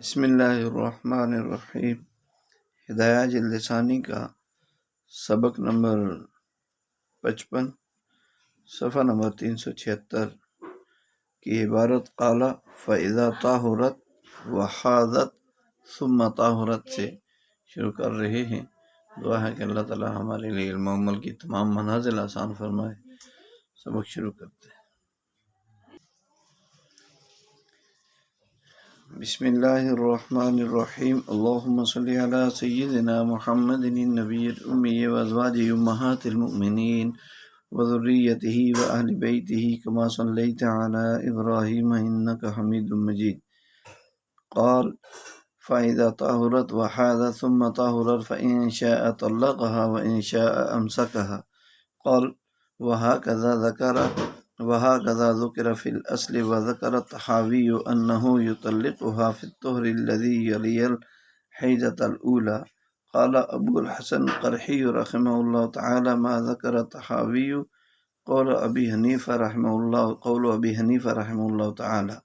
بسم اللہ الرحمن الرحیم۔ ہدایہ جلد ثانی کا سبق نمبر 55 صفحہ نمبر 376 کی عبارت قال فَإِذَا طَهُرَتْ وَحَاضَتْ ثُمَّ طَهُرَتْ سے شروع کر رہے ہیں۔ دعا ہے کہ اللہ تعالی ہمارے لیے علم و عمل کی تمام منازل آسان فرمائے۔ سبق شروع کرتے ہیں۔ بسم اللہ الرحمن الرحیم۔ اللہم صلی علی سیدنا محمد النبی الأمی وازواجہ امہات المؤمنین وذریتہ واہل بیتہ کما صلیت علی ابراہیم انک حمید مجید۔ قال فإذا طهرت وحاضت ثم طهرت فإن شاء طلقها وإن شاء أمسكها۔ قال وهكذا ذكر في الأصل وذكر الطحاوي أنه يطلقها في الطهر الذي يلي الحيضة الأولى۔ قال أبو الحسن القرحي رحمه الله تعالى ما ذكر الطحاوي قول أبي حنيفة رحمه الله تعالى،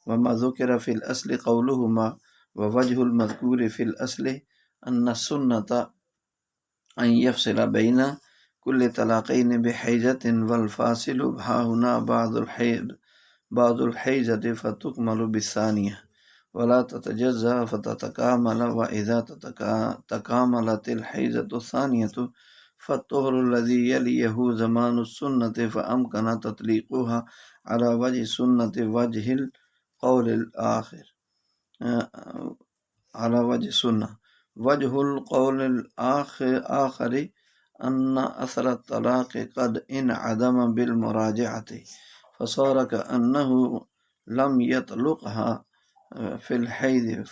وما ذكر في الأصل قولهما، ووجه المذكور في الأصل أن السنة أن يفصل بين كل طلاقين بحيضة، والفاصل ها هنا بعض الحيضة فتكمل بالثانية ولا تتجزأ فتتكامل، وإذا تكاملت الحيضة الثانية فالطهر الذي يليه زمان السنة فأمكن تطليقها على وجه السنة وجه القول الآخر على وجه السنة وجه القول الآخر أن أثر الطلاق قد انعدم بالمراجعة فصار كأنه لم يطلقها في الحيض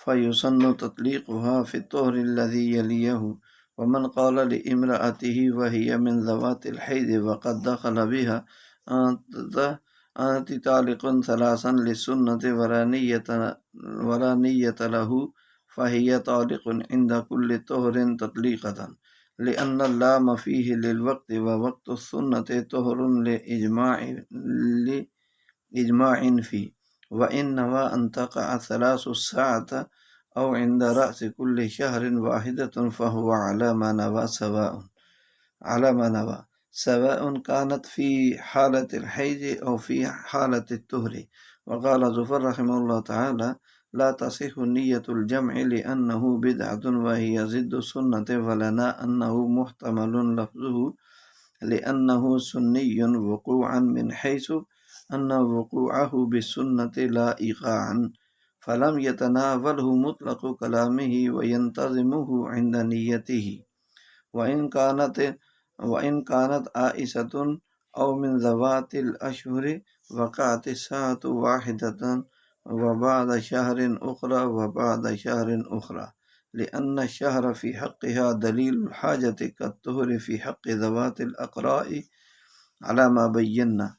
فيسن تطليقها في الطهر الذي يليه۔ ومن قال لامرأته وهي من ذوات الحيض وقد دخل بها أنت طالق ثلاثا للسنة ولا نية له فهي طالق عند كل طهر تطليقة، لأن اللام فيه للوقت، ووقت السنة طهر لإجماع فيه، وإن نوى أن تقع 3 ساعة أو عند رأس كل شهر واحدة فهو على ما نوى سواء كانت في حالة الحيض أو في حالة الطهر۔ وقال زفر رحمه الله تعالى لا تصح نية الجمع لأنه بدعة وهي ضد السنة، ولنا أنه محتمل لفظه لأنه سني وقوعا من حيث أن وقوعه بالسنة لا إيقاعا، فلم يتناوله مطلق كلامه وينتظمه عند نيته، وإن كانت آئسة أو من ذوات الأشهر وقعت الساعة واحدة وبعد شهر أخرى وبعد شهر أخرى، لأن الشهر في حقها دليل الحاجة كالطهر في حق ذوات الأقراء على ما بينا،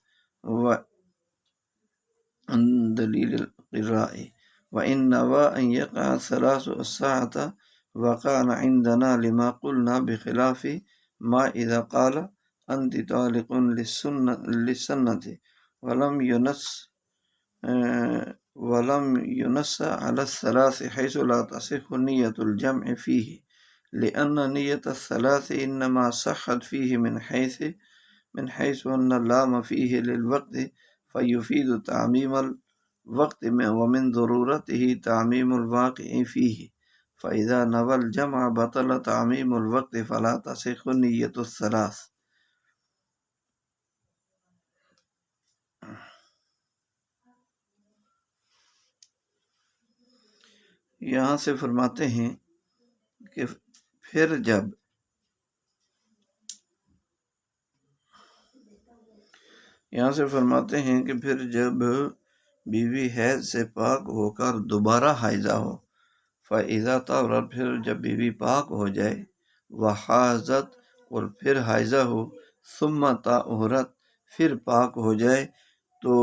دليل القراء، وإن نوى أن يقع 3 ساعة وكان عندنا لما قلنا، بخلاف ما إذا قال أنت طالق للسنة ولم ينص على 3 حيث لا تصح نية الجمع فيه، لأن نية 3 إنما صحت فيه من حيث أن اللام فيه للوقت فيفيد تعميم الوقت، ومن ضرورته تعميم الواقع فيه، فإذا نوى الجمع بطل تعميم الوقت فلا تصح نية 3۔ یہاں سے فرماتے ہیں کہ پھر جب بیوی حیض سے پاک ہو کر دوبارہ حائضہ ہو، فإذا طہرت پھر جب بیوی پاک ہو جائے، وحاضت اور پھر حائضہ ہو، ثم طہرت پھر پاک ہو جائے، تو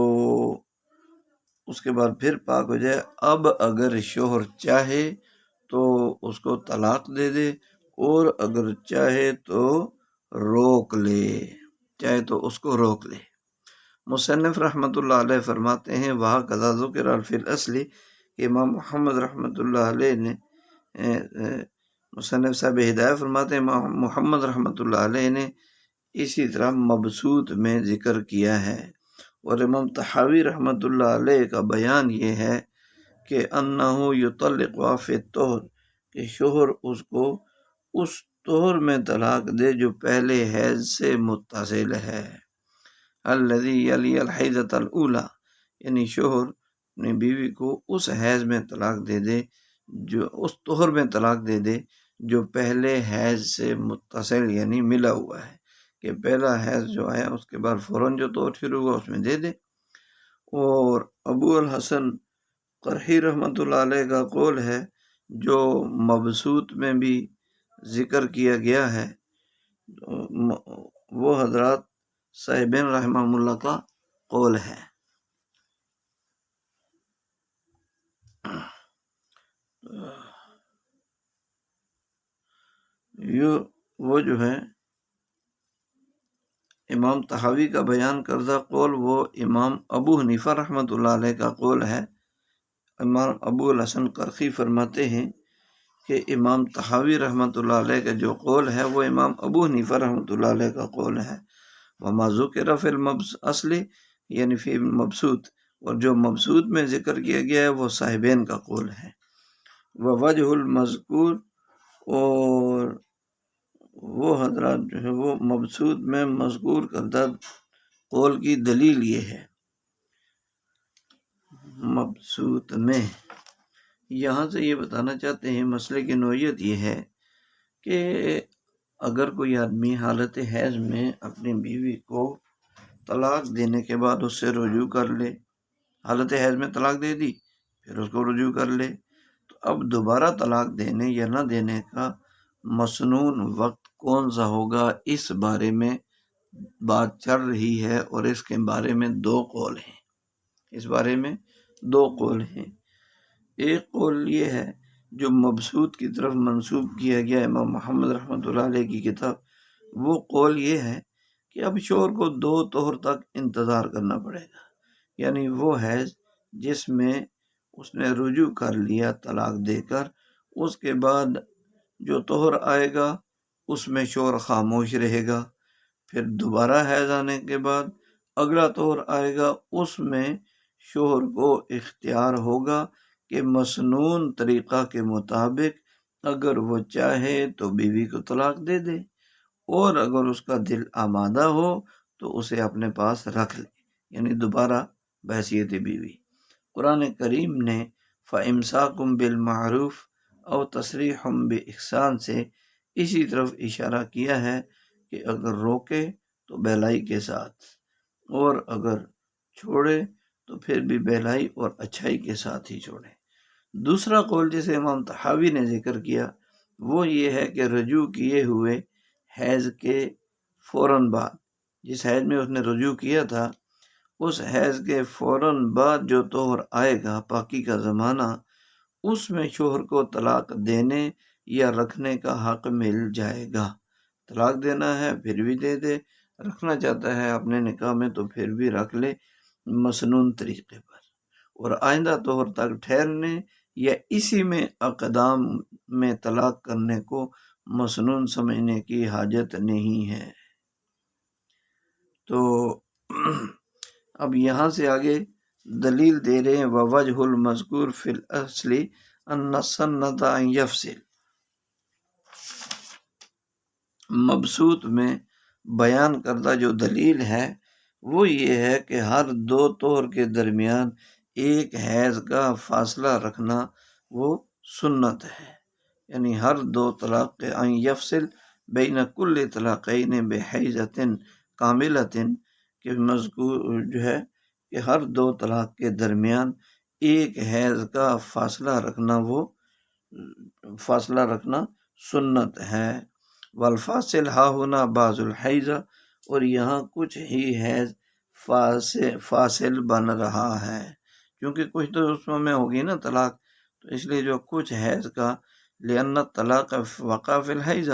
اس کے بعد پھر پاک ہو جائے، اب اگر شوہر چاہے تو اس کو طلاق دے دے، اور اگر چاہے تو روک لے، مصنف رحمۃ اللہ علیہ فرماتے ہیں وہاں قضا ذکر فی الاصل کہ امام محمد رحمۃ اللہ علیہ نے مصنف صاحب ہدایت فرماتے ہیں امام محمد رحمۃ اللہ علیہ نے اسی طرح مبسوط میں ذکر کیا ہے، اور امام طحاوی رحمۃ اللہ علیہ کا بیان یہ ہے کہ انہ یطلق فی الطہر کہ شوہر اس کو اس طہر میں طلاق دے جو پہلے حیض سے متصل ہے، الذی یلی الحیضۃ الاولی، یعنی شوہر اپنی بیوی کو اس حیض میں طلاق دے دے، جو اس طہر میں طلاق دے دے جو پہلے حیض سے متصل یعنی ملا ہوا ہے، کہ پہلا حیض جو آیا اس کے بعد فوراً جو طہر شروع ہوا اس میں دے دے۔ اور ابو الحسن قرحی رحمۃ اللہ علیہ کا قول ہے جو مبسوط میں بھی ذکر کیا گیا ہے، وہ حضرات صاحبین رحمہ اللہ کا قول ہے۔ وہ جو ہے امام طحاوی کا بیان کردہ قول وہ امام ابو حنیفہ رحمۃ اللہ علیہ کا قول ہے۔ امام ابو الحسن قرخی فرماتے ہیں کہ امام طحاوی رحمۃ اللہ علیہ کا جو قول ہے وہ امام ابو حنیفہ رحمۃ اللہ علیہ کا قول ہے۔ وما ذکر فی الاصل یعنی فی مبسوط، اور جو مبسوط میں ذکر کیا گیا ہے وہ صاحبین کا قول ہے۔ ووجہ المذکور، اور وہ حضرات جو ہے وہ مبسوط میں مذکور کردہ قول کی دلیل یہ ہے۔ مبسوط میں یہاں سے یہ بتانا چاہتے ہیں مسئلے کی نوعیت یہ ہے کہ اگر کوئی آدمی حالت حیض میں اپنی بیوی کو طلاق دینے کے بعد اس سے رجوع کر لے، حالت حیض میں طلاق دے دی پھر اس کو رجوع کر لے، تو اب دوبارہ طلاق دینے یا نہ دینے کا مسنون وقت کون سا ہوگا، اس بارے میں بات چل رہی ہے، اور اس کے بارے میں دو قول ہیں۔ اس بارے میں دو قول ہیں۔ ایک قول یہ ہے جو مبسوط کی طرف منسوب کیا گیا امام محمد رحمۃ اللہ علیہ کی کتاب، وہ قول یہ ہے کہ اب شوہر کو 2 طہر تک انتظار کرنا پڑے گا، یعنی وہ حیض جس میں اس نے رجوع کر لیا طلاق دے کر، اس کے بعد جو طہر آئے گا اس میں شوہر خاموش رہے گا، پھر دوبارہ حیض آنے کے بعد اگلا طہر آئے گا، اس میں شوہر کو اختیار ہوگا کہ مسنون طریقہ کے مطابق اگر وہ چاہے تو بیوی کو طلاق دے دے، اور اگر اس کا دل آمادہ ہو تو اسے اپنے پاس رکھ لے، یعنی دوبارہ بحیثیت بیوی۔ قرآن کریم نے فَإِمْسَاكُمْ بِالْمَعْرُوفِ او تَصْرِيحٌ بِإِحْسَان سے اسی طرف اشارہ کیا ہے کہ اگر روکے تو بہلائی کے ساتھ، اور اگر چھوڑے تو پھر بھی بہلائی اور اچھائی کے ساتھ ہی چھوڑے۔ دوسرا قول جسے امام طحاوی نے ذکر کیا وہ یہ ہے کہ رجوع کیے ہوئے حیض کے فوراً بعد، جس حیض میں اس نے رجوع کیا تھا اس حیض کے فوراً بعد جو طہر آئے گا پاکی کا زمانہ، اس میں شوہر کو طلاق دینے یا رکھنے کا حق مل جائے گا۔ طلاق دینا ہے پھر بھی دے دے، رکھنا چاہتا ہے اپنے نکاح میں تو پھر بھی رکھ لے مسنون طریقے پر، اور آئندہ طہر تک ٹھہرنے یا اسی میں اقدام میں طلاق کرنے کو مسنون سمجھنے کی حاجت نہیں ہے۔ تو اب یہاں سے آگے دلیل دے رہے ہیں ووجہ المذکور فی الاصل ان السنۃ ان یفصل، مبسوط میں بیان کردہ جو دلیل ہے وہ یہ ہے کہ ہر 2 طہر کے درمیان ایک حیض کا فاصلہ رکھنا وہ سنت ہے، یعنی ہر 2 طلاق کے ان یفصل بین کل طلاقین بحیضۃ کاملۃ، کہ مذکور جو ہے کہ ہر 2 طلاق کے درمیان ایک حیض کا فاصلہ رکھنا سنت ہے۔ والفاصل ہا ہونا بعض الحیض، اور یہاں کچھ ہی حیض فاصل بن رہا ہے، کیونکہ کچھ تو اس میں ہوگی نا طلاق، تو اس لیے جو کچھ حیض کا لأن الطلاق وقع فی الحیض،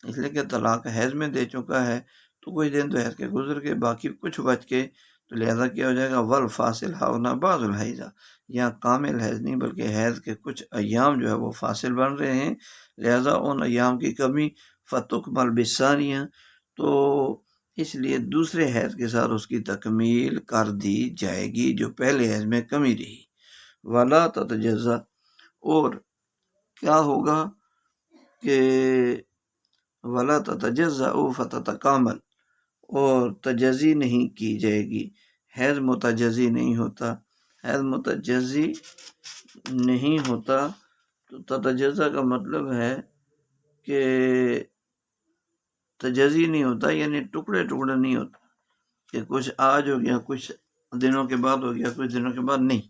اس لیے کہ طلاق حیض میں دے چکا ہے تو کچھ دن تو حیض کے گزر کے باقی کچھ بچ کے تو لہذا کیا ہو جائے گا والفاصل ہاؤنا بعض الحیضہ، یہاں کامل حیض نہیں بلکہ حیض کے کچھ ایام جو ہے وہ فاصل بن رہے ہیں، لہذا ان ایام کی کمی فتکمل بالثانیہ، تو اس لیے دوسرے حیض کے ساتھ اس کی تکمیل کر دی جائے گی جو پہلے حیض میں کمی رہی۔ ولا تتجزا، اور کیا ہوگا کہ ولا تتجزا فتتکامل، اور تجزی نہیں کی جائے گی، حیض متجزی نہیں ہوتا، حیض متجزی نہیں ہوتا، تو تتجزا کا مطلب ہے کہ تجزی نہیں ہوتا، یعنی ٹکڑے ٹکڑے نہیں ہوتا کہ کچھ آج ہو گیا کچھ دنوں کے بعد ہو گیا کچھ دنوں کے بعد، نہیں،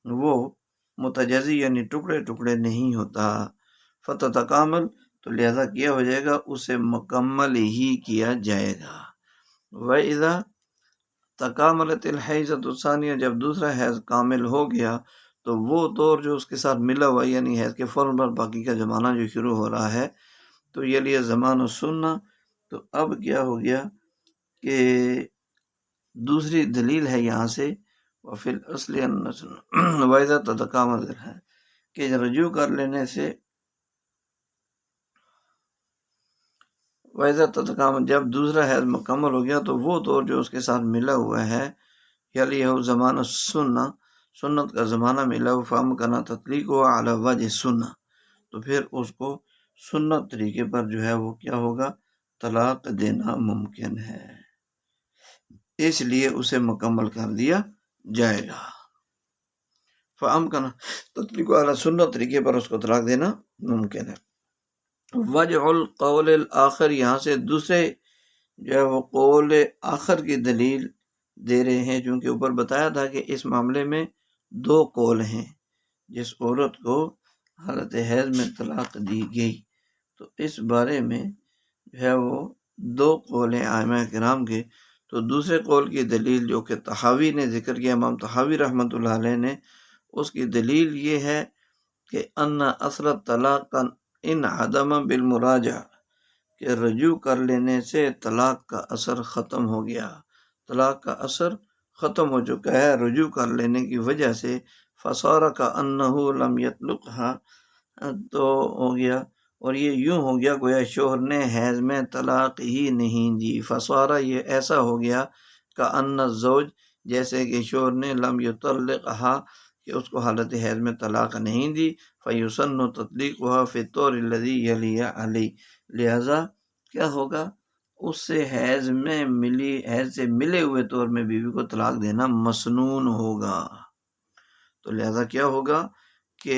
وہ متجزی یعنی ٹکڑے ٹکڑے نہیں ہوتا۔ فتتکامل، تو لہذا کیا ہو جائے گا اسے مکمل ہی کیا جائے گا۔ وَإِذَا تکاملت الحیضۃ الثانیہ، جب دوسرا حیض کامل ہو گیا تو وہ دور جو اس کے ساتھ ملا ہوا یعنی حیض کے فوراً بعد باقی کا زمانہ جو شروع ہو رہا ہے تو یہ لیے زمان السنہ، تو اب کیا ہو گیا کہ دوسری دلیل ہے یہاں سے وفی الاصل وَإِذَا تتکامل ہے کہ رجوع کر لینے سے ویسا تتکامل، جب دوسرا حیض مکمل ہو گیا تو وہ دور جو اس کے ساتھ ملا ہوا ہے یعنی یہ زمانہ سنہ، سنت کا زمانہ ملا ہوا، فہم کرنا تطلیق ہوا علی وجہ سنہ، تو پھر اس کو سنت طریقے پر جو ہے وہ کیا ہوگا، طلاق دینا ممکن ہے، اس لیے اسے مکمل کر دیا جائے گا۔ فہم کرنا تطلیق علی سنت طریقے پر اس کو طلاق دینا ممکن ہے۔ وجہ القول الآخر، یہاں سے دوسرے جو ہے وہ قول آخر کی دلیل دے رہے ہیں، چونکہ اوپر بتایا تھا کہ اس معاملے میں دو قول ہیں، جس عورت کو حالت حیض میں طلاق دی گئی تو اس بارے میں جو ہے وہ دو قول ہیں ائمہ کرام کے، تو دوسرے قول کی دلیل جو کہ طحاوی نے ذکر کیا، امام طحاوی رحمۃ اللہ علیہ نے، اس کی دلیل یہ ہے کہ ان اثر طلاق کا ان عدم بالمراجعہ، کہ رجوع کر لینے سے طلاق کا اثر ختم ہو گیا، طلاق کا اثر ختم ہو چکا ہے رجوع کر لینے کی وجہ سے، فصار کأنہ لم یطلقها، تو ہو گیا اور یہ یوں ہو گیا گویا شوہر نے حیض میں طلاق ہی نہیں دی، فصارہ یہ ایسا ہو گیا کأن الزوج، جیسے کہ شوہر نے لم یطلقها، کہ اس کو حالت حیض میں طلاق نہیں دی، فیسن تطلیقها فی الطور الذی یلی علی، لہذا کیا ہوگا، اس سے حیض سے ملے ہوئے طور میں بیوی کو طلاق دینا مسنون ہوگا، تو لہذا کیا ہوگا کہ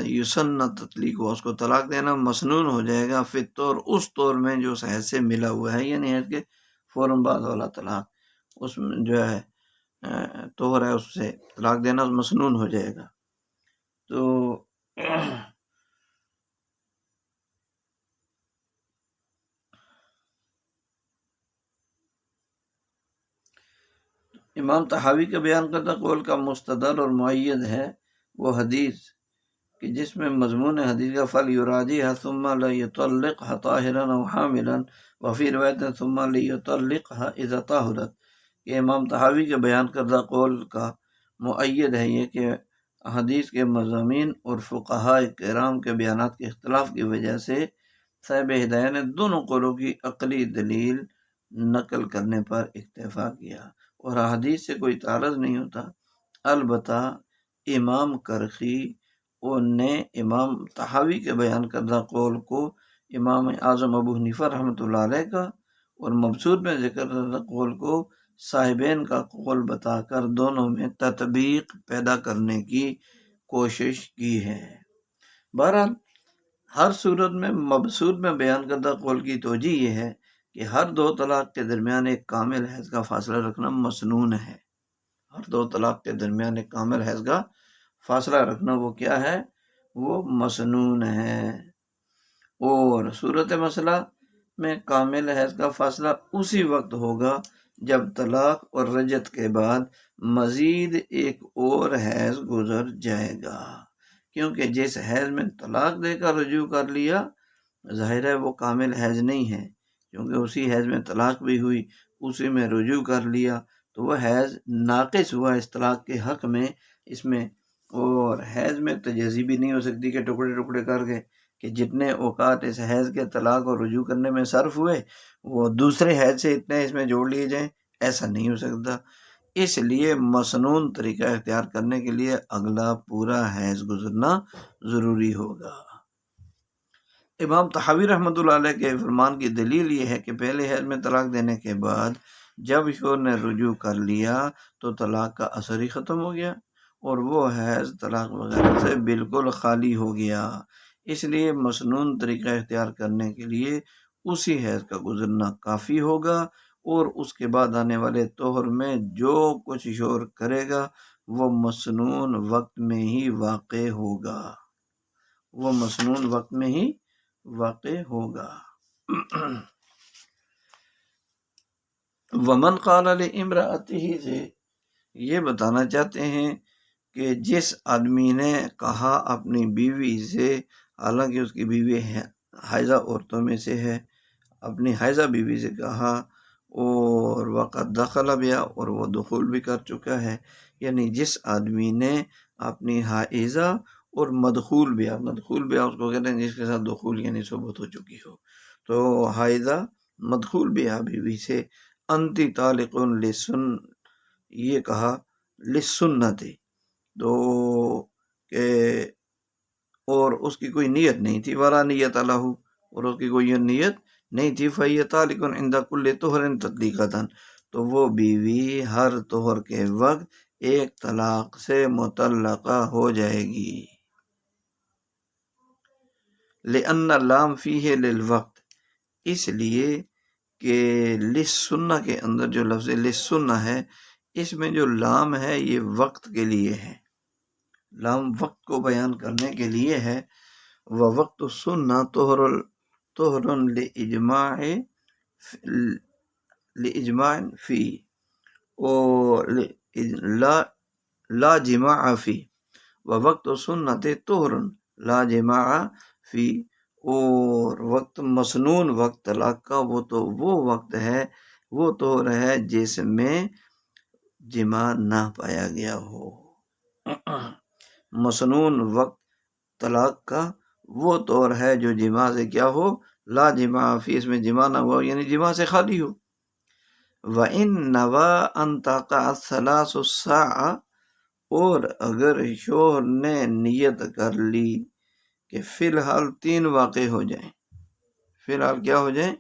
یسن تطلیق ہوا، اس کو طلاق دینا مسنون ہو جائے گا، فی الطور اس طور میں جو اس حیض سے ملا ہوا ہے، یعنی حیض کے فوراً بعد والا طلاق، اس میں جو ہے طور ہے، اس سے طلاق دینا مسنون ہو جائے گا۔ تو امام طحاوی کا بیان کردہ قول کا مستدل اور معید ہے وہ حدیث کہ جس میں مضمون حدیث کا فَلْيُرَاجِعْهَا ثُمَّ لَيُطَلِّقْهَا طَاهِرًا أَوْ حَامِلًا وَفِي رِوَايَةٍ ثُمَّ لِيُطَلِّقْهَا إِذَا طَهُرَتْ، کہ امام طحاوی کے بیان کردہ قول کا معید ہے یہ کہ حدیث کے مضامین اور فقہاء کرام کے بیانات کے اختلاف کی وجہ سے صاحب ہدایہ نے دونوں قولوں کی عقلی دلیل نقل کرنے پر اکتفا کیا اور حدیث سے کوئی تعارض نہیں ہوتا۔ البتہ امام کرخی نے امام طحاوی کے بیان کردہ قول کو امام اعظم ابو حنیفہ رحمۃ اللہ علیہ کا اور مبسوط میں ذکر کردہ قول کو صاحبین کا قول بتا کر دونوں میں تطبیق پیدا کرنے کی کوشش کی ہے۔ بہرحال ہر صورت میں مبسوط میں بیان کردہ قول کی توجہ یہ ہے کہ ہر دو طلاق کے درمیان ایک کامل حیض کا فاصلہ رکھنا مسنون ہے، ہر دو طلاق کے درمیان ایک کامل حیض کا فاصلہ رکھنا وہ کیا ہے، وہ مسنون ہے، اور صورت مسئلہ میں کامل حیض کا فاصلہ اسی وقت ہوگا جب طلاق اور رجعت کے بعد مزید ایک اور حیض گزر جائے گا، کیونکہ جس حیض میں طلاق دے کر رجوع کر لیا ظاہر ہے وہ کامل حیض نہیں ہے، کیونکہ اسی حیض میں طلاق بھی ہوئی، اسی میں رجوع کر لیا، تو وہ حیض ناقص ہوا اس طلاق کے حق میں اس میں، اور حیض میں تجزی بھی نہیں ہو سکتی کہ ٹکڑے ٹکڑے کر کے کہ جتنے اوقات اس حیض کے طلاق اور رجوع کرنے میں صرف ہوئے وہ دوسرے حیض سے اتنے اس میں جوڑ لیے جائیں، ایسا نہیں ہو سکتا۔ اس لیے مسنون طریقہ اختیار کرنے کے لیے اگلا پورا حیض گزرنا ضروری ہوگا۔ امام طحاوی رحمۃ اللہ علیہ کے فرمان کی دلیل یہ ہے کہ پہلے حیض میں طلاق دینے کے بعد جب شوہر نے رجوع کر لیا تو طلاق کا اثر ہی ختم ہو گیا اور وہ حیض طلاق وغیرہ سے بالکل خالی ہو گیا۔ اس لیے مسنون طریقہ اختیار کرنے کے لیے اسی حیض کا گزرنا کافی ہوگا، اور اس کے بعد آنے والے طہر میں جو کچھ شوہر کرے گا وہ مسنون وقت میں ہی واقع ہوگا، وہ مسنون وقت میں ہی واقع ہوگا۔ ومن قال لامرأته سے یہ بتانا چاہتے ہیں کہ جس آدمی نے کہا اپنی بیوی سے، حالانکہ اس کی بیوی حائضہ عورتوں میں سے ہے، اپنی حائضہ بیوی سے کہا اور وقت دخل بیا اور وہ دخول بھی کر چکا ہے، یعنی جس آدمی نے اپنی حائضہ اور مدخول بیا اس کو کہتے ہیں جس کے ساتھ دخول یعنی صحبت ہو چکی ہو، تو حائضہ مدخول بیا بیوی سے انتی طالق لسن یہ کہا لسنت، تو کہ اور اس کی کوئی نیت نہیں تھی، ولا نیت لہ اور اس کی کوئی نیت نہیں تھی، فہی طالق عند کل طہر تطلیقۃ، تو وہ بیوی ہر طہر کے وقت ایک طلاق سے مطلقہ ہو جائے گی۔ لأن اللام فیہ للوقت، اس لیے کہ للسنہ کے اندر جو لفظ للسنہ ہے اس میں جو لام ہے یہ وقت کے لیے ہے، لام وقت کو بیان کرنے کے لیے ہے۔ ووقت السنہ طہر لإجماع فی اور لا جماع فی، ووقت السنت طہر لا جماع فی، اور وقت مسنون وقت طلاق کا وہ تو وہ وقت ہے، وہ طہر ہے جس میں جماع نہ پایا گیا ہو۔ مسنون وقت طلاق کا وہ طور ہے جو جماع سے کیا ہو، لا جماع فی، اس میں جماع نہ ہوا یعنی جماع سے خالی ہو۔ وَإِن نَوَى أَن تَقَعَ الثَّلَاثُ السَّاعَةَ، اور اگر شوہر نے نیت کر لی کہ فی الحال 3 واقع ہو جائیں، فی الحال کیا ہو جائیں،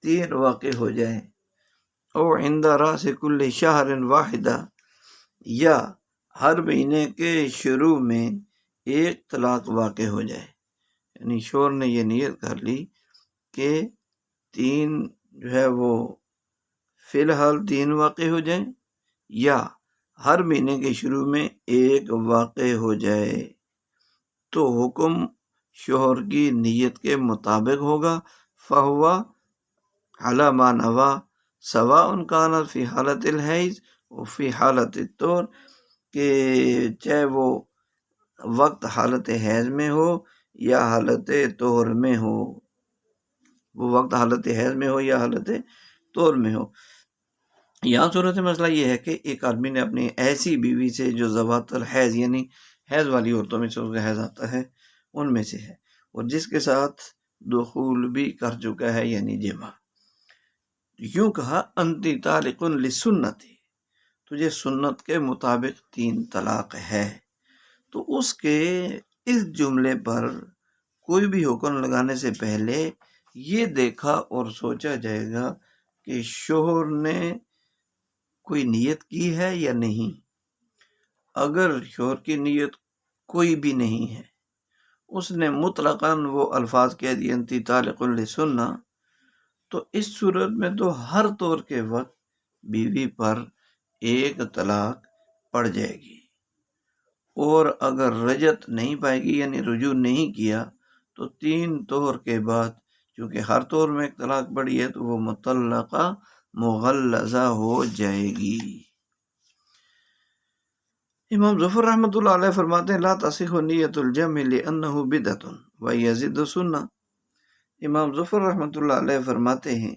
3 واقع ہو جائیں، او عند راس کل شہر واحدہ، یا ہر مہینے کے شروع میں ایک طلاق واقع ہو جائے، یعنی شوہر نے یہ نیت کر لی کہ 3 جو ہے وہ فی الحال 3 واقع ہو جائیں یا ہر مہینے کے شروع میں ایک واقع ہو جائے، تو حکم شوہر کی نیت کے مطابق ہوگا۔ فہوا علی ما نوا سواء کانت فی حالت الحیض و فی حالت الطہر، کہ چاہے وہ وقت حالت حیض میں ہو یا حالت طہر میں ہو، وہ وقت حالت حیض میں ہو یا حالت طہر میں ہو۔ یہاں صورت مسئلہ یہ ہے کہ ایک آدمی نے اپنی ایسی بیوی سے جو ذوات الحیض یعنی حیض والی عورتوں میں سے اس کا حیض آتا ہے ان میں سے ہے، اور جس کے ساتھ دخول بھی کر چکا ہے یعنی جماع، یوں کہا انتی طالق لسنتی، تجھے سنت کے مطابق 3 طلاق ہے، تو اس کے اس جملے پر کوئی بھی حکم لگانے سے پہلے یہ دیکھا اور سوچا جائے گا کہ شوہر نے کوئی نیت کی ہے یا نہیں۔ اگر شوہر کی نیت کوئی بھی نہیں ہے، اس نے مطلقاً وہ الفاظ کہہ دیے انتی طالق لسنہ، تو اس صورت میں تو ہر طور کے وقت بیوی پر ایک طلاق پڑ جائے گی، اور اگر رجعت نہیں پائے گی یعنی رجوع نہیں کیا تو 3 طہر کے بعد چونکہ ہر طہر میں ایک طلاق پڑی ہے تو وہ مطلقہ مغلظہ ہو جائے گی۔ امام ظفر رحمۃ اللہ علیہ فرماتے ہیں لا تصح نیت الجمع لأنه بدعۃ ویزید سنہ۔ امام ظفر رحمۃ اللہ علیہ فرماتے ہیں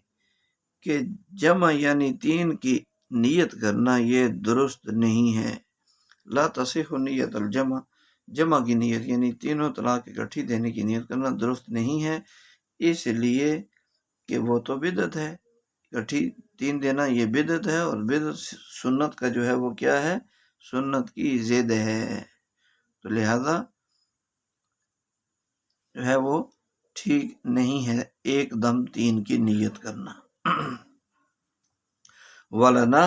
کہ جمع یعنی 3 کی نیت کرنا یہ درست نہیں ہے۔ لا تصح نیت الجمع، جمع کی نیت یعنی تینوں طلاق اکٹھی دینے کی نیت کرنا درست نہیں ہے، اس لیے کہ وہ تو بدعت ہے، اکٹھی تین دینا یہ بدعت ہے، اور بدعت سنت کا جو ہے وہ کیا ہے، سنت کی ضد ہے، تو لہذا جو ہے وہ ٹھیک نہیں ہے ایک دم تین کی نیت کرنا۔ ولنا،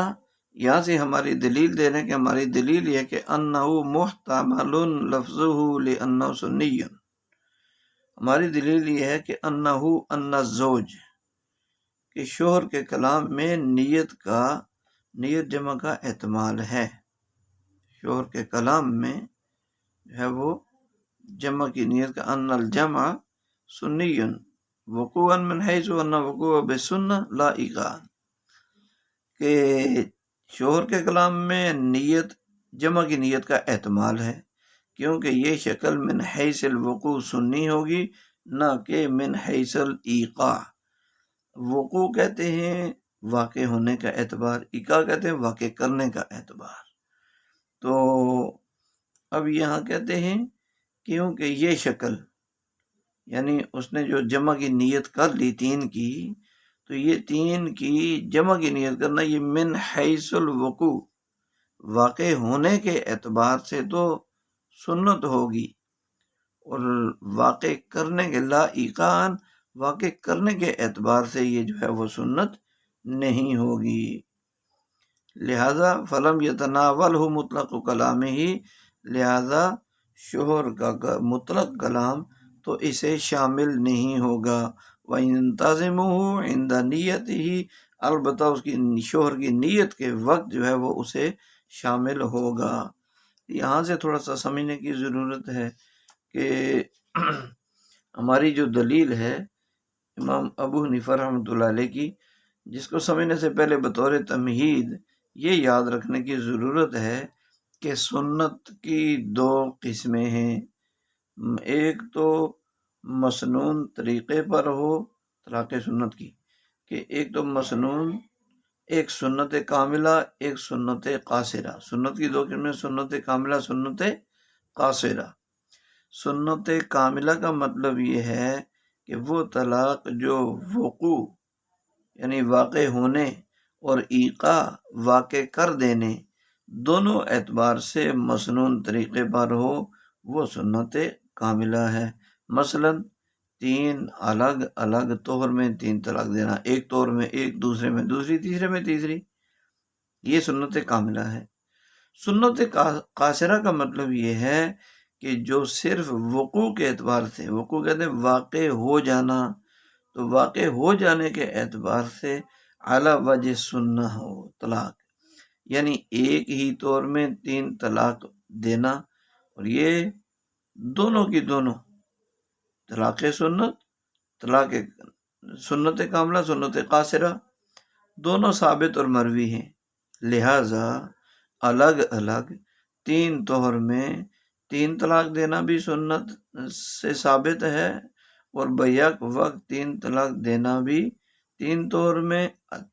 یہاں سے ہماری دلیل دے رہے ہیں کہ ہماری دلیل یہ کہ انہو محتمل لفظہ لانہ سنی، ہماری دلیل یہ ہے کہ انہو ان الزوج، کہ شوہر کے کلام میں نیت جمع کا احتمال ہے، شوہر کے کلام میں جو ہے وہ جمع کی نیت کا، ان الجمع سنی وقوعا من حیث ان وقوع بسنہ لا ایقاع، کہ شوہر کے کلام میں جمع کی نیت کا احتمال ہے، کیونکہ یہ شکل من حیث الوقوع سنی ہوگی، نہ کہ من حیث الایقاع۔ وقوع کہتے ہیں واقع ہونے کا اعتبار، ایقاع کہتے ہیں واقع کرنے کا اعتبار۔ تو اب یہاں کہتے ہیں کیونکہ یہ شکل، یعنی اس نے جو جمع کی نیت کر لی تین کی، تو یہ تین کی جمع کی نیت کرنا یہ من حیث الوقوع، واقع ہونے کے اعتبار سے تو سنت ہوگی، اور واقع کرنے کے لا ایقاعاً، واقع کرنے کے اعتبار سے یہ جو ہے وہ سنت نہیں ہوگی۔ لہذا فلم یتناولہ مطلق کلام ہی، لہذا شوہر کا مطلق کلام تو اسے شامل نہیں ہوگا۔ وَيَنْتَظِمُهُ عِنْدَ نِيَّتِهِ، البتہ اس کی شوہر کی نیت کے وقت جو ہے وہ اسے شامل ہوگا۔ یہاں سے تھوڑا سا سمجھنے کی ضرورت ہے کہ ہماری جو دلیل ہے امام ابو حنیفہ رحمۃ اللہ علیہ کی، جس کو سمجھنے سے پہلے بطور تمہید یہ یاد رکھنے کی ضرورت ہے کہ سنت کی دو قسمیں ہیں، ایک تو مسنون طریقے پر ہو طلاق سنت کی، کہ ایک تو مسنون، ایک سنت کاملہ، ایک سنت قاصرہ۔ سنت کی دو قسمیں، سنت کاملہ، سنت قاصرہ۔ سنت کاملہ کا مطلب یہ ہے کہ وہ طلاق جو وقوع یعنی واقع ہونے اور ایقاع واقع کر دینے دونوں اعتبار سے مسنون طریقے پر ہو، وہ سنت کاملہ ہے۔ مثلا تین الگ الگ طہر میں تین طلاق دینا، ایک طہر میں ایک، دوسرے میں دوسری، تیسرے میں تیسری، یہ سنت کاملہ ہے۔ سنت قاصرہ کا مطلب یہ ہے کہ جو صرف وقوع کے اعتبار سے، وقوع کہتے ہیں واقع ہو جانا، تو واقع ہو جانے کے اعتبار سے علی وجہ سنہ ہو طلاق، یعنی ایک ہی طور میں تین طلاق دینا، اور یہ دونوں کی دونوں طلاق سنت، طلاق سنت کاملہ، سنت قاصرہ، دونوں ثابت اور مروی ہیں، لہذا الگ الگ تین طہر میں تین طلاق دینا بھی سنت سے ثابت ہے، اور بیک وقت تین طلاق دینا بھی، تین طور میں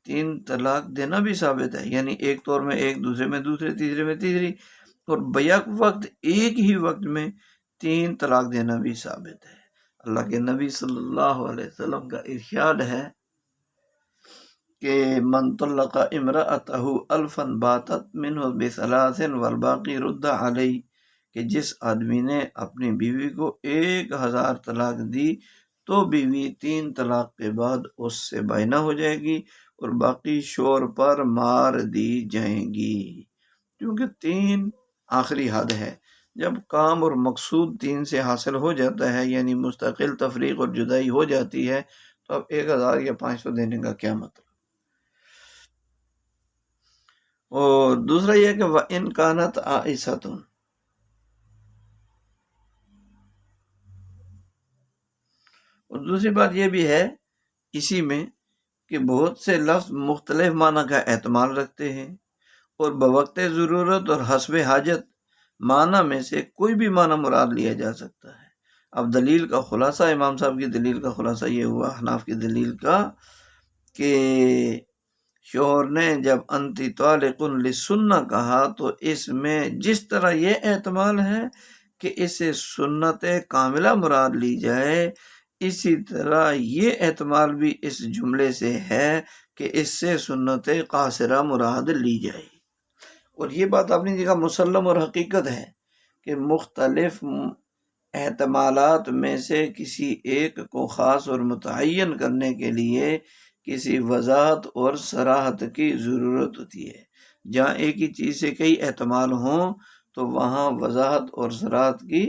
تین طلاق دینا بھی ثابت ہے، یعنی ایک طور میں ایک، دوسرے میں دوسرے، تیسرے میں تیسری، اور بیک وقت ایک ہی وقت میں تین طلاق دینا بھی ثابت ہے۔ اللہ کے نبی صلی اللہ علیہ وسلم کا ارشاد ہے کہ من طلق امرأتہ الفا باتت منہ بثلاث والباقی رد علیہ، کہ جس آدمی نے اپنی بیوی کو 1000 طلاق دی تو بیوی 3 طلاق کے بعد اس سے بائنہ ہو جائے گی اور باقی شوہر پر مار دی جائیں گی، کیونکہ 3 آخری حد ہے۔ جب کام اور مقصود 3 سے حاصل ہو جاتا ہے، یعنی مستقل تفریق اور جدائی ہو جاتی ہے، تو اب 1000 یا 500 دینے کا کیا مطلب۔ اور دوسرا یہ کہ وَإِنْ كَانَتْ عَائِشَةٌ، اور دوسری بات یہ بھی ہے اسی میں کہ بہت سے لفظ مختلف معنی کا احتمال رکھتے ہیں، اور بوقت ضرورت اور حسب حاجت معنی میں سے کوئی بھی معنی مراد لیا جا سکتا ہے۔ اب دلیل کا خلاصہ، امام صاحب کی دلیل کا خلاصہ یہ ہوا، حناف کی دلیل کا، کہ شوہر نے جب انتی طالق للسنہ کہا تو اس میں جس طرح یہ احتمال ہے کہ اس سے سنت کاملہ مراد لی جائے، اسی طرح یہ احتمال بھی اس جملے سے ہے کہ اس سے سنت قاصرہ مراد لی جائے۔ اور یہ بات اپنی جگہ مسلم اور حقیقت ہے کہ مختلف احتمالات میں سے کسی ایک کو خاص اور متعین کرنے کے لیے کسی وضاحت اور صراحت کی ضرورت ہوتی ہے۔ جہاں ایک ہی چیز سے کئی احتمال ہوں تو وہاں وضاحت اور صراحت کی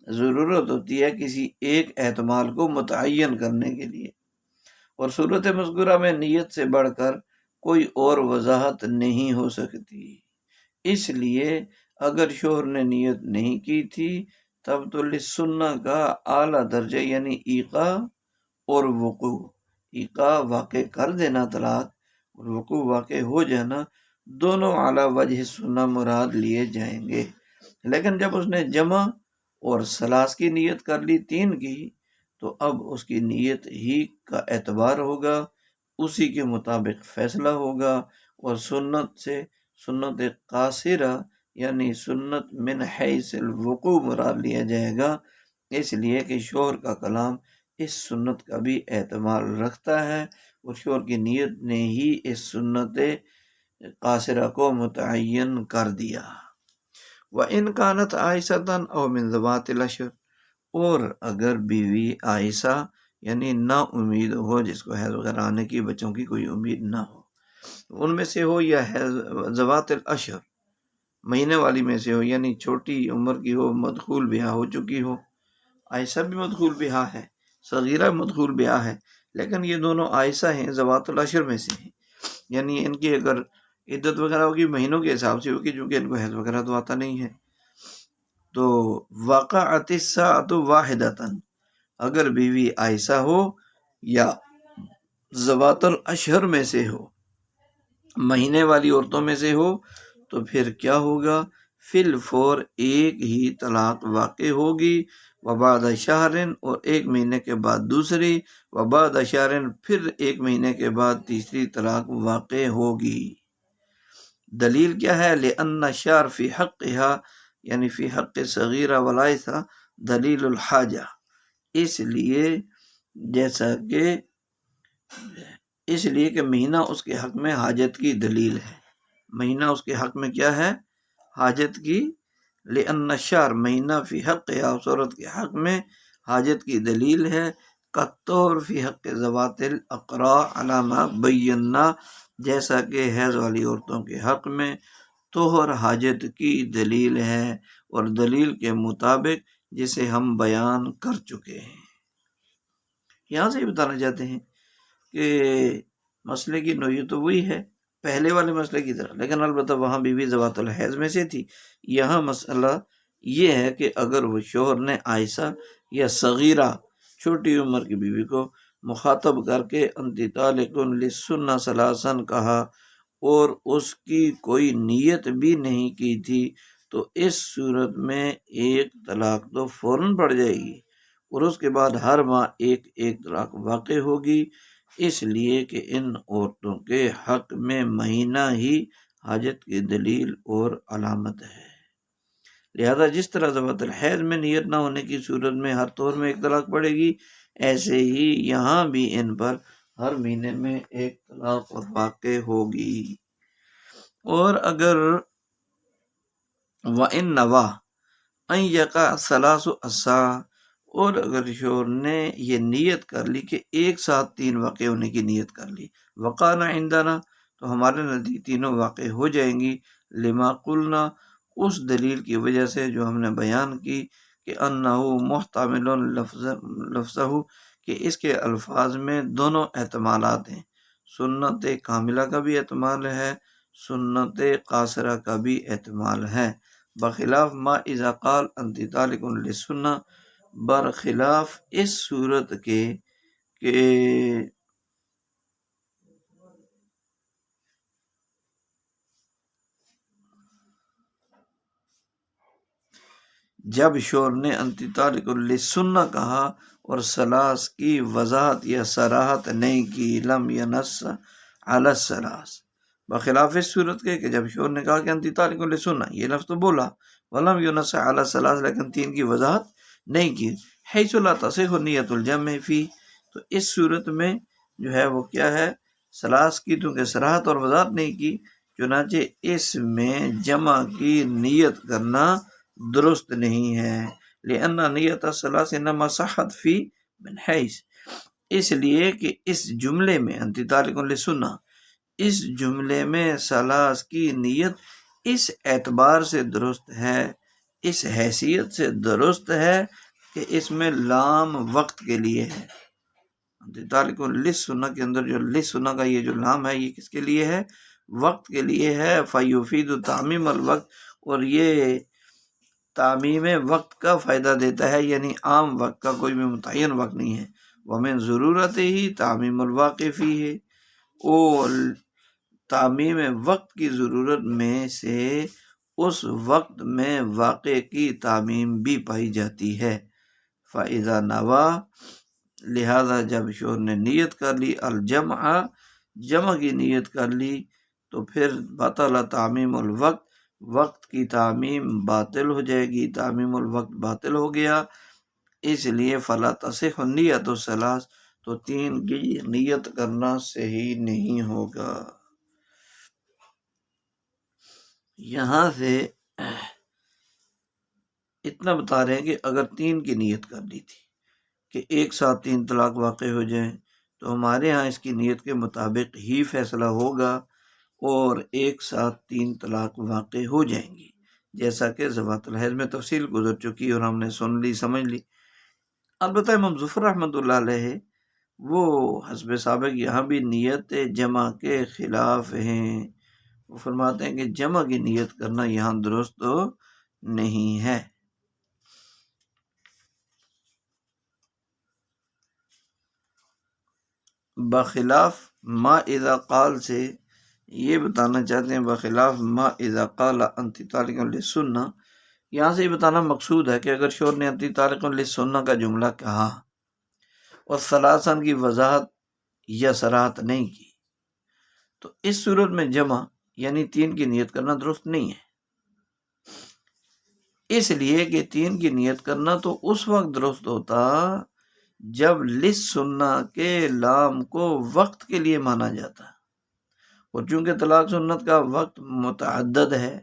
ضرورت ہوتی ہے کسی ایک احتمال کو متعین کرنے کے لیے، اور صورت مذکورہ میں نیت سے بڑھ کر کوئی اور وضاحت نہیں ہو سکتی۔ اس لیے اگر شوہر نے نیت نہیں کی تھی تب تو للسنہ کا اعلیٰ درجہ یعنی ایقاع اور وقوع، ایقاع واقع کر دینا طلاق اور وقوع واقع ہو جانا، دونوں اعلیٰ وجہ سنہ مراد لیے جائیں گے۔ لیکن جب اس نے جمع اور ثلاث کی نیت کر لی، 3 کی، تو اب اس کی نیت ہی کا اعتبار ہوگا، اسی کے مطابق فیصلہ ہوگا، اور سنت سے سنت قاصرہ یعنی سنت من حیث الوقوع مراد لیا جائے گا، اس لیے کہ شوہر کا کلام اس سنت کا بھی احتمال رکھتا ہے، اور شوہر کی نیت نے ہی اس سنت قاصرہ کو متعین کر دیا۔ وَإِنْ كَانَتْ عَائِشَةً أَوْ مِنْ ذَوَاتِ الْأَشْهُرِ، اور اگر بیوی عائشہ یعنی نا امید ہو، جس کو حیض وغیرہ آنے کی بچوں کی کوئی امید نہ ہو، ان میں سے ہو، یا ذوات الاشہر مہینے والی میں سے ہو، یعنی چھوٹی عمر کی ہو، مدخول بیاہ ہو چکی ہو۔ عائشہ بھی مدخول بیاہ ہے، صغیرہ مدخول بیاہ ہے، لیکن یہ دونوں عائشہ ہیں، ذوات الاشہر میں سے ہیں، یعنی ان کی اگر عدت وغیرہ ہوگی مہینوں کے حساب سے ہوگی، چونکہ ان کو حیض وغیرہ تو آتا نہیں ہے۔ تو وقعت الساعۃ واحدۃ، اگر بیوی عائشہ ہو یا ذوات الاشہر میں سے ہو، مہینے والی عورتوں میں سے ہو، تو پھر کیا ہوگا؟ فی الفور ایک ہی طلاق واقع ہوگی، وبعد شہر، اور 1 مہینے کے بعد دوسری، وبعد شہر، پھر 1 مہینے کے بعد تیسری طلاق واقع ہوگی۔ دلیل کیا ہے؟ لأن الشہر فی حقها یعنی فی حق صغیرہ ولائسہ دلیل الحاجہ، اس لیے کہ مہینہ اس کے حق میں حاجت کی دلیل ہے۔ مہینہ اس کے حق میں کیا ہے؟ حاجت کی۔ لأن الشہر مہینہ فی حقها، اس عورت کے حق میں حاجت کی دلیل ہے۔ کالطہر فی حق ذوات الاقراء علی ما بینا، جیسا کہ حیض والی عورتوں کے حق میں طہر حاجت کی دلیل ہے، اور دلیل کے مطابق جسے ہم بیان کر چکے ہیں۔ یہاں سے بتانا چاہتے ہیں کہ مسئلے کی نوعیت تو وہی ہے پہلے والے مسئلے کی طرح، لیکن البتہ وہاں بیوی ذوات الحیض میں سے تھی۔ یہاں مسئلہ یہ ہے کہ اگر وہ شوہر نے عائشہ یا صغیرہ چھوٹی عمر کی بیوی کو مخاطب کر کے انتی طالق للسنہ ثلاثاً کہا اور اس کی کوئی نیت بھی نہیں کی تھی، تو اس صورت میں ایک طلاق تو فوراً پڑ جائے گی، اور اس کے بعد ہر ماہ ایک طلاق واقع ہوگی، اس لیے کہ ان عورتوں کے حق میں مہینہ ہی حاجت کی دلیل اور علامت ہے۔ لہذا جس طرح ذوات الحیض میں نیت نہ ہونے کی صورت میں ہر طور میں 1 طلاق پڑے گی، ایسے ہی یہاں بھی ان پر ہر مہینے میں 1 طلاق واقع ہوگی۔ اور اگر وَإِن نَوَى أَن يَقَعَ الثَّلَاثُ السَّاعَةَ، اور اگر شوہر نے یہ نیت کر لی کہ ایک ساتھ 3 واقع ہونے کی نیت کر لی، وقعن عندنا، تو ہمارے نزدیک تینوں واقع ہو جائیں گی، لما قلنا، اس دلیل کی وجہ سے جو ہم نے بیان کی کہ انہ محتمل لفظہ، کہ اس کے الفاظ میں دونوں احتمالات ہیں، سنت کاملہ کا بھی احتمال ہے، سنت قاصرہ کا بھی احتمال ہے، بخلاف ما اذا قال انتی طالق للسنہ، برخلاف اس صورت کے کہ جب شوہر نے انتی طالق للسنہ کہا اور ثلاث کی وضاحت یا صراحت نہیں کی، لم ینص علی الثلاث، بخلاف اس صورت کے کہ جب شوہر نے کہا کہ انتی طالق لسنہ، یہ لفظ تو بولا، ولم یونس علی الثلاث، لیکن تین کی وضاحت نہیں کی، حیث لا تصح نیت الجمع فی، تو اس صورت میں جو ہے وہ کیا ہے، ثلاث کی تو کہ صراحت اور وضاحت نہیں کی، چنانچہ اس میں جمع کی نیت کرنا درست نہیں ہے، لأن نیت الثلاث انما صحت فی من حیث، اس لیے کہ اس جملے میں انتی طالق لسنہ، اس جملے میں ثلاث کی نیت اس اعتبار سے درست ہے، اس حیثیت سے درست ہے کہ اس میں لام وقت کے لیے ہے۔ انتی طالق لسنہ کے اندر جو لسنہ کا یہ جو لام ہے، یہ کس کے لیے ہے؟ وقت کے لیے ہے، فیفید تعمیم الوقت، اور یہ تعمیم وقت کا فائدہ دیتا ہے، یعنی عام وقت کا، کوئی بھی متعین وقت نہیں ہے، ومن ضرورت ہی تعمیم الواقع فی ہے، اور تعمیم وقت کی ضرورت میں سے اس وقت میں واقع کی تعمیم بھی پائی جاتی ہے، فَإِذَا نَوَا، لہذا جب شوہر نے نیت کر لی، الجمع، جمع کی نیت کر لی، تو پھر بطل تعمیم الوقت، وقت کی تعمیم باطل ہو جائے گی، تعمیم الوقت باطل ہو گیا، اس لیے فلا تصح نیت الثلاث، تو تین کی نیت کرنا صحیح نہیں ہوگا۔ یہاں سے اتنا بتا رہے ہیں کہ اگر تین کی نیت کر لی تھی کہ ایک ساتھ تین طلاق واقع ہو جائیں، تو ہمارے ہاں اس کی نیت کے مطابق ہی فیصلہ ہوگا اور ایک ساتھ تین طلاق واقع ہو جائیں گی، جیسا کہ ذوات الحیض میں تفصیل گزر چکی اور ہم نے سن لی، سمجھ لی۔ البتہ امام ظفر رحمۃ اللہ علیہ وہ حسب سابق یہاں بھی نیت جمع کے خلاف ہیں، وہ فرماتے ہیں کہ جمع کی نیت کرنا یہاں درست نہیں ہے۔ بخلاف ما اذا قال سے یہ بتانا چاہتے ہیں، بخلاف ما اذا قال انتی طالق للسنہ، یہاں سے یہ بتانا مقصود ہے کہ اگر شوہر نے انتی طالق للسنہ کا جملہ کہا اور ثلاثاً کی وضاحت یا صراحت نہیں کی، تو اس صورت میں جمع یعنی تین کی نیت کرنا درست نہیں ہے، اس لیے کہ تین کی نیت کرنا تو اس وقت درست ہوتا جب للسنہ کے لام کو وقت کے لیے مانا جاتا، اور چونکہ طلاق سنت کا وقت متعدد ہے،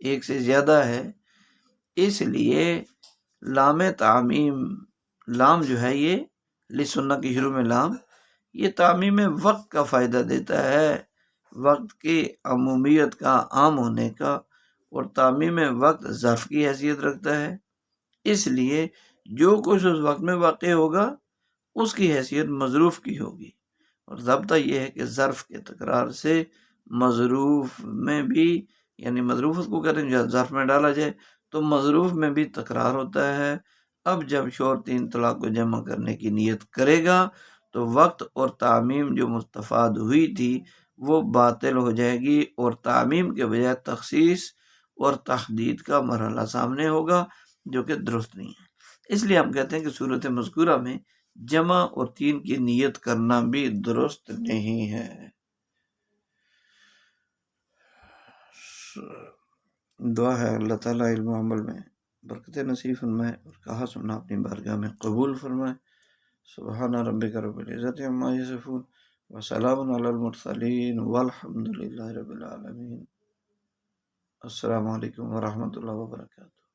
ایک سے زیادہ ہے، اس لیے لام تعمیم، لام جو ہے یہ للسنہ کی شروع میں لام، یہ تعمیم وقت کا فائدہ دیتا ہے، وقت کی عمومیت کا، عام ہونے کا، اور تعمیم وقت ظرف کی حیثیت رکھتا ہے، اس لیے جو کچھ اس وقت میں واقع ہوگا اس کی حیثیت مظروف کی ہوگی، اور ضابطہ یہ ہے کہ ظرف کے تکرار سے مظروف میں بھی، یعنی مظروف اس کو کہتے ہیں جو ظرف میں ڈالا جائے، تو مظروف میں بھی تکرار ہوتا ہے۔ اب جب شوہر تین طلاق کو جمع کرنے کی نیت کرے گا تو وقت اور تعمیم جو مستفاد ہوئی تھی وہ باطل ہو جائے گی، اور تعمیم کے بجائے تخصیص اور تحدید کا مرحلہ سامنے ہوگا، جو کہ درست نہیں ہے۔ اس لیے ہم کہتے ہیں کہ صورت مذکورہ میں جمع اور تین کی نیت کرنا بھی درست نہیں ہے۔ دعا ہے اللہ تعالیٰ علم و عمل میں برکت نصیب فرمائے اور کہا سننا اپنی بارگاہ میں قبول فرمائے۔ سبحان ربک رب العزت عما یصفون وسلام علی المرسلین والحمد للہ رب العالمین۔ السلام علیکم ورحمۃ اللہ وبرکاتہ۔